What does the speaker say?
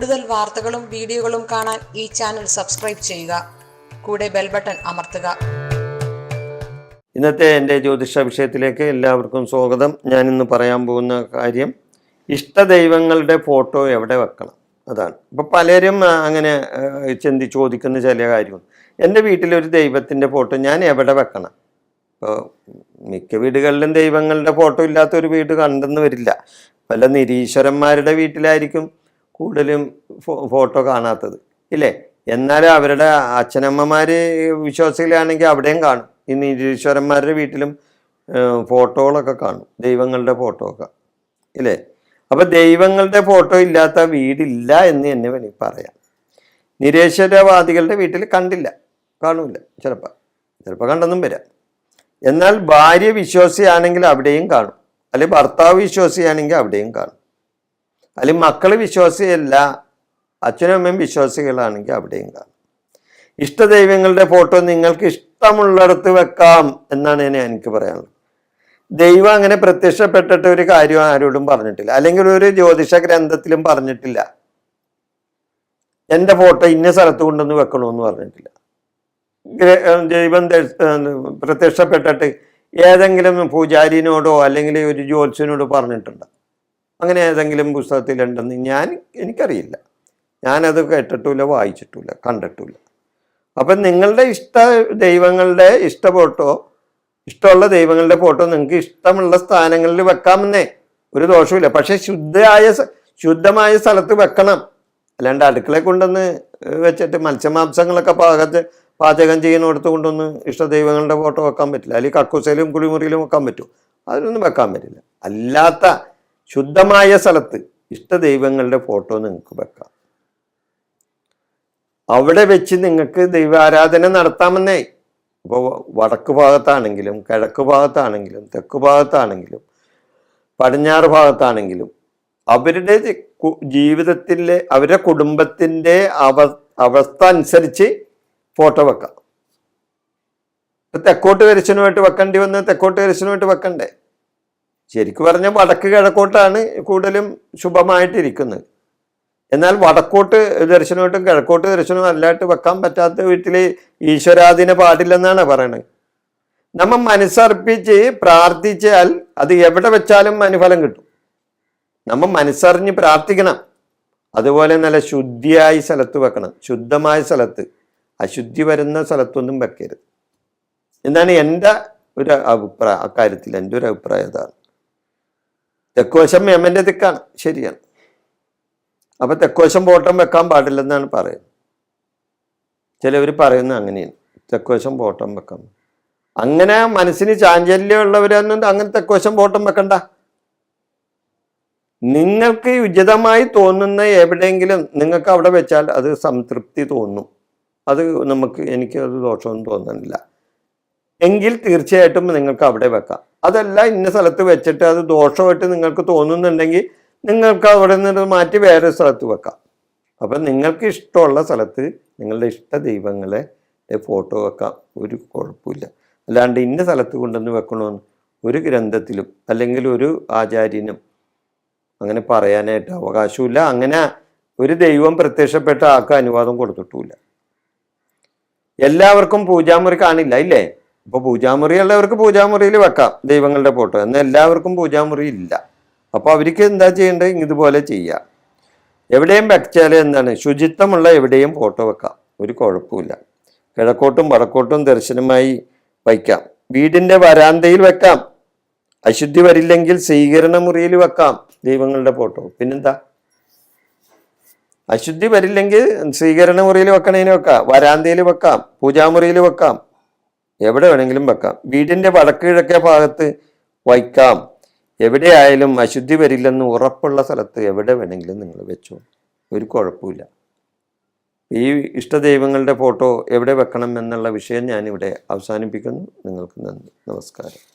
കൂടുതൽ വാർത്തകളും വീഡിയോകളും കാണാൻ ഈ ചാനൽ സബ്സ്ക്രൈബ് ചെയ്യുക. കൂടെ ബെൽ ബട്ടൺ അമർത്തുക. ഇന്നത്തെ എൻ്റെ ജ്യോതിഷ വിഷയത്തിലേക്ക് എല്ലാവർക്കും സ്വാഗതം. ഞാനിന്ന് പറയാൻ പോകുന്ന കാര്യം ഇഷ്ടദൈവങ്ങളുടെ ഫോട്ടോ എവിടെ വെക്കണം അതാണ്. ഇപ്പോൾ പലരും അങ്ങനെ ചോദിക്കുന്ന ചില കാര്യങ്ങൾ. എൻ്റെ വീട്ടിലൊരു ദൈവത്തിൻ്റെ ഫോട്ടോ ഞാൻ എവിടെ വെക്കണം? ഇപ്പോൾ മിക്ക വീടുകളിലും ദൈവങ്ങളുടെ ഫോട്ടോ ഇല്ലാത്ത ഒരു വീട് കണ്ടെന്ന് വരില്ല. പല നിരീശ്വരന്മാരുടെ വീട്ടിലായിരിക്കും കൂടുതലും ഫോട്ടോ കാണാത്തത്, ഇല്ലേ? എന്നാലും അവരുടെ അച്ഛനമ്മമാർ വിശ്വാസികളാണെങ്കിൽ അവിടെയും കാണും. ഈ നിരീശ്വരന്മാരുടെ വീട്ടിലും ഫോട്ടോകളൊക്കെ കാണും, ദൈവങ്ങളുടെ ഫോട്ടോ ഒക്കെ, ഇല്ലേ? അപ്പം ദൈവങ്ങളുടെ ഫോട്ടോ ഇല്ലാത്ത വീടില്ല എന്ന് തന്നെ വേണമെങ്കിൽ പറയാം. നിരീശ്വരവാദികളുടെ വീട്ടിൽ കാണൂല, ചിലപ്പോൾ കണ്ടെന്നും വരാം. എന്നാൽ ഭാര്യ വിശ്വാസിയാണെങ്കിൽ അവിടെയും കാണും, അല്ലെങ്കിൽ ഭർത്താവ് വിശ്വാസിയാണെങ്കിൽ അവിടെയും കാണും, അല്ലെങ്കിൽ മക്കൾ വിശ്വാസിയല്ല അച്ഛനും അമ്മയും വിശ്വാസികളാണെങ്കിൽ അവിടെയും കാണും. ഇഷ്ടദൈവങ്ങളുടെ ഫോട്ടോ നിങ്ങൾക്ക് ഇഷ്ടമുള്ളിടത്ത് വെക്കാം എന്നാണ് എനിക്ക് പറയാനുള്ളത്. ദൈവം അങ്ങനെ പ്രത്യക്ഷപ്പെട്ടിട്ട് ഒരു കാര്യം ആരോടും പറഞ്ഞിട്ടില്ല, അല്ലെങ്കിൽ ഒരു ജ്യോതിഷ ഗ്രന്ഥത്തിലും പറഞ്ഞിട്ടില്ല എൻ്റെ ഫോട്ടോ ഇന്ന സ്ഥലത്ത് കൊണ്ടുവന്ന് വെക്കണമെന്ന് പറഞ്ഞിട്ടില്ല. ദൈവം പ്രത്യക്ഷപ്പെട്ടിട്ട് ഏതെങ്കിലും പൂജാരിനോടോ അല്ലെങ്കിൽ ഒരു ജ്യോത്സ്യനോടോ പറഞ്ഞിട്ടുണ്ടോ? അങ്ങനെ ഏതെങ്കിലും പുസ്തകത്തിലുണ്ടെന്ന് എനിക്കറിയില്ല. ഞാനത് കേട്ടിട്ടില്ല, വായിച്ചിട്ടില്ല, കണ്ടിട്ടില്ല. അപ്പം നിങ്ങളുടെ ദൈവങ്ങളുടെ ഇഷ്ടമുള്ള ദൈവങ്ങളുടെ ഫോട്ടോ നിങ്ങൾക്ക് ഇഷ്ടമുള്ള സ്ഥാനങ്ങളിൽ വെക്കാമെന്നേ, ഒരു ദോഷമില്ല. പക്ഷെ ശുദ്ധമായ സ്ഥലത്ത് വെക്കണം. അല്ലാണ്ട് അടുക്കളയെ കൊണ്ടുവന്ന് വെച്ചിട്ട് മത്സ്യമാംസങ്ങളൊക്കെ പാചകം ചെയ്യുന്നിടത്ത് കൊണ്ടൊന്ന് ഇഷ്ടദൈവങ്ങളുടെ ഫോട്ടോ വെക്കാൻ പറ്റില്ല. അല്ലെങ്കിൽ കക്കൂസയിലും കുളിമുറിയിലും വെക്കാൻ പറ്റും, അതിലൊന്നും വെക്കാൻ പറ്റില്ല. അല്ലാത്ത ശുദ്ധമായ സ്ഥലത്ത് ഇഷ്ടദൈവങ്ങളുടെ ഫോട്ടോ നിങ്ങൾക്ക് വെക്കാം. അവിടെ വെച്ച് നിങ്ങൾക്ക് ദൈവാരാധന നടത്താമെന്നേ. ഇപ്പോൾ വടക്ക് ഭാഗത്താണെങ്കിലും കിഴക്ക് ഭാഗത്താണെങ്കിലും തെക്ക് ഭാഗത്താണെങ്കിലും പടിഞ്ഞാറ് ഭാഗത്താണെങ്കിലും അവരുടെ ജീവിതത്തിലെ അവരുടെ കുടുംബത്തിൻ്റെ അവസ്ഥ അനുസരിച്ച് ഫോട്ടോ വെക്കാം. തെക്കോട്ട് ദർശനമായിട്ട് വെക്കേണ്ടി വന്ന് തെക്കോട്ട് ദർശനമായിട്ട് വെക്കണ്ടേ? ശരിക്കും പറഞ്ഞാൽ വടക്ക് കിഴക്കോട്ടാണ് കൂടുതലും ശുഭമായിട്ടിരിക്കുന്നത്. എന്നാൽ വടക്കോട്ട് ദർശനമായിട്ടും കിഴക്കോട്ട് ദർശനവും അല്ലായിട്ട് വെക്കാൻ പറ്റാത്ത വീട്ടിൽ ഈശ്വരാധീന പാടില്ലെന്നാണ് പറയണത്. നമ്മൾ മനസ്സർപ്പിച്ച് പ്രാർത്ഥിച്ചാൽ അത് എവിടെ വെച്ചാലും അനുഫലം കിട്ടും. നമ്മൾ മനസ്സറിഞ്ഞ് പ്രാർത്ഥിക്കണം. അതുപോലെ നല്ല ശുദ്ധിയായ സ്ഥലത്ത് വെക്കണം, ശുദ്ധമായ സ്ഥലത്ത്. അശുദ്ധി വരുന്ന സ്ഥലത്തൊന്നും വെക്കരുത് എന്നാണ് എൻ്റെ ഒരു അഭിപ്രായം. അക്കാര്യത്തിൽ എൻ്റെ ഒരു അഭിപ്രായം അതാണ്. തെക്കുവശം യമൻ്റെ ദിക്കാണ്, ശരിയാണ്. അപ്പം തെക്കുവശം ഫോട്ടോ വെക്കാൻ പാടില്ലെന്നാണ് പറയുന്നത്. ചിലവർ പറയുന്നത് അങ്ങനെയാണ്, തെക്കുവശം ഫോട്ടോ വെക്കാം. അങ്ങനെ മനസ്സിന് ചാഞ്ചല്യമുള്ളവരൊന്നും അങ്ങനെ തെക്കുവശം ഫോട്ടോ വെക്കണ്ട. നിങ്ങൾക്ക് ഉചിതമായി തോന്നുന്ന എവിടെയെങ്കിലും നിങ്ങൾക്ക് അവിടെ വെച്ചാൽ അത് സംതൃപ്തി തോന്നും. അത് എനിക്കത് ദോഷമൊന്നും തോന്നുന്നില്ല എങ്കിൽ തീർച്ചയായിട്ടും നിങ്ങൾക്ക് അവിടെ വെക്കാം. അതല്ല ഇന്ന സ്ഥലത്ത് വെച്ചിട്ട് അത് ദോഷമായിട്ട് നിങ്ങൾക്ക് തോന്നുന്നുണ്ടെങ്കിൽ നിങ്ങൾക്ക് അവിടെ നിന്ന് മാറ്റി വേറെ സ്ഥലത്ത് വെക്കാം. അപ്പം നിങ്ങൾക്ക് ഇഷ്ടമുള്ള സ്ഥലത്ത് നിങ്ങളുടെ ഇഷ്ട ദൈവങ്ങളെ ഫോട്ടോ വെക്കാം, ഒരു കുഴപ്പമില്ല. അല്ലാണ്ട് ഇന്ന സ്ഥലത്ത് കൊണ്ടുവന്ന് വെക്കണമെന്ന് ഒരു ഗ്രന്ഥത്തിലും അല്ലെങ്കിൽ ഒരു ആചാര്യനും അങ്ങനെ പറയാനായിട്ട് അവകാശമില്ല. അങ്ങനെ ഒരു ദൈവം പ്രത്യക്ഷപ്പെട്ട ആൾക്ക് അനുവാദം കൊടുത്തിട്ടുമില്ല. എല്ലാവർക്കും പൂജാമുറി കാണില്ല, ഇല്ലേ? ഇപ്പോൾ പൂജാമുറി ഉള്ളവർക്ക് പൂജാമുറിയിൽ വെക്കാം ദൈവങ്ങളുടെ ഫോട്ടോ, എന്നാൽ എല്ലാവർക്കും പൂജാമുറി ഇല്ല. അപ്പോൾ അവർക്ക് എന്താ ചെയ്യേണ്ടത്? ഇതുപോലെ ചെയ്യാം. എവിടെയും വെച്ചാൽ എന്താണ്, ശുചിത്വമുള്ള എവിടെയും ഫോട്ടോ വെക്കാം, ഒരു കുഴപ്പമില്ല. കിഴക്കോട്ടും വടക്കോട്ടും ദർശനമായി വയ്ക്കാം. വീടിൻ്റെ വരാന്തയിൽ വെക്കാം. അശുദ്ധി വരില്ലെങ്കിൽ സ്വീകരണ മുറിയിൽ വെക്കാം ദൈവങ്ങളുടെ ഫോട്ടോ. പിന്നെന്താ, അശുദ്ധി വരില്ലെങ്കിൽ സ്വീകരണ മുറിയിൽ വെക്കണേന് വെക്കാം, വരാന്തയിൽ വെക്കാം, പൂജാമുറിയിൽ വെക്കാം, എവിടെ വേണമെങ്കിലും വെക്കാം. വീടിൻ്റെ വടക്ക് കിഴക്കേ ഭാഗത്ത് വയ്ക്കാം. എവിടെയായാലും അശുദ്ധി വരില്ലെന്ന് ഉറപ്പുള്ള സ്ഥലത്ത് എവിടെ വേണമെങ്കിലും നിങ്ങൾ വെച്ചോ, ഒരു കുഴപ്പമില്ല. ഈ ഇഷ്ടദൈവങ്ങളുടെ ഫോട്ടോ എവിടെ വെക്കണം എന്നുള്ള വിഷയം ഞാനിവിടെ അവസാനിപ്പിക്കുന്നു. നിങ്ങൾക്ക് നന്ദി, നമസ്കാരം.